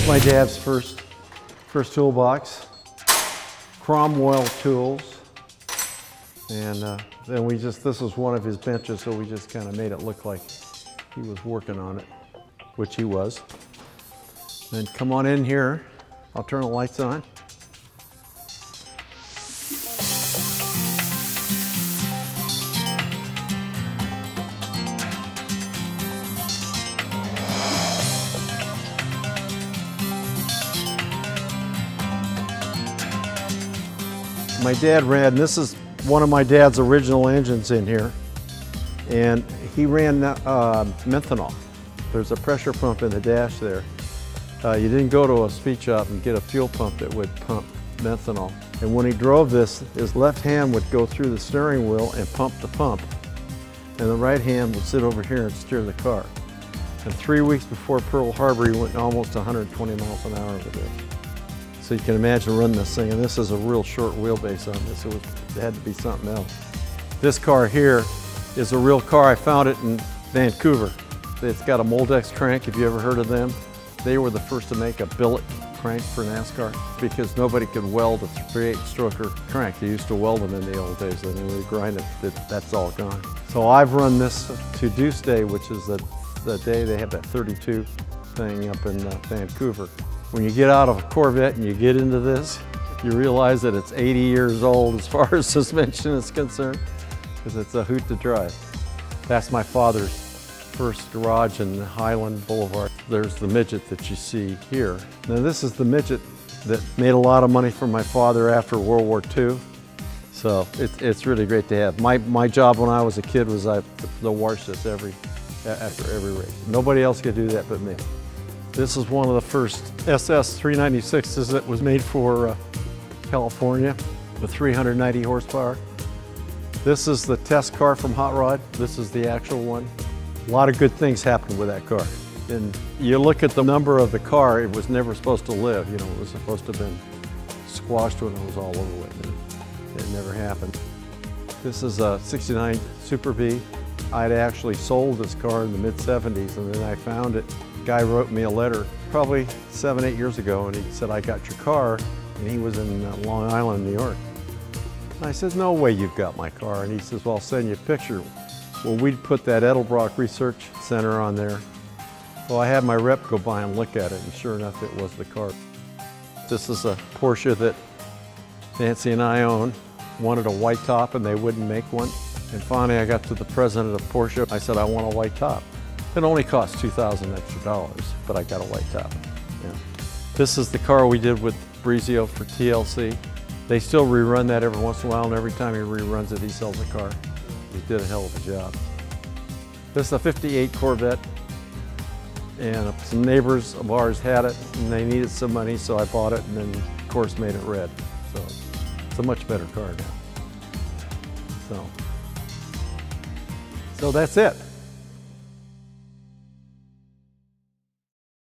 My dad's first toolbox, Cromwell tools, and then this was one of his benches, so we just kind of made it look like he was working on it, which he was. Then come on in here, I'll turn the lights on. My dad ran, this is one of my dad's original engines in here, and he ran methanol. There's a pressure pump in the dash there. You didn't go to a speed shop and get a fuel pump that would pump methanol. And when he drove this, his left hand would go through the steering wheel and pump the pump, and the right hand would sit over here and steer the car. And 3 weeks before Pearl Harbor, he went almost 120 miles an hour with it. So you can imagine running this thing, and this is a real short wheelbase on this. It had to be something else. This car here is a real car. I found it in Vancouver. It's got a Moldex crank, if you ever heard of them. They were the first to make a billet crank for NASCAR because nobody could weld a 3/8-stroker crank. They used to weld them in the old days, and they would grind it. That's all gone. So I've run this to Deuce Day, which is the day they have that 32 thing up in Vancouver. When you get out of a Corvette and you get into this, you realize that it's 80 years old as far as suspension is concerned, because it's a hoot to drive. That's my father's first garage in Highland Boulevard. There's the midget that you see here. Now this is the midget that made a lot of money for my father after World War II. So it's really great to have. My job when I was a kid was to wash this after every race. Nobody else could do that but me. This is one of the first SS 396s that was made for California with 390 horsepower. This is the test car from Hot Rod. This is the actual one. A lot of good things happened with that car. And you look at the number of the car, it was never supposed to live. You know, it was supposed to have been squashed when it was all over with. And it never happened. This is a 69 Super B. I'd actually sold this car in the mid-70s, and then I found it. Guy wrote me a letter probably 7, 8 years ago, and he said, "I got your car," and he was in Long Island, New York. And I said, "No way you've got my car." And he says, "Well, I'll send you a picture." Well, we'd put that Edelbrock Research Center on there. Well, I had my rep go by and look at it, and sure enough, it was the car. This is a Porsche that Nancy and I own. Wanted a white top, and they wouldn't make one. And finally, I got to the president of Porsche. I said, "I want a white top." It only cost $2,000 extra, but I got a white top. Yeah. This is the car we did with Brizio for TLC. They still rerun that every once in a while, and every time he reruns it, he sells a car. He did a hell of a job. This is a '58 Corvette, and some neighbors of ours had it, and they needed some money, so I bought it, and then, of course, made it red. So it's a much better car now. So that's it.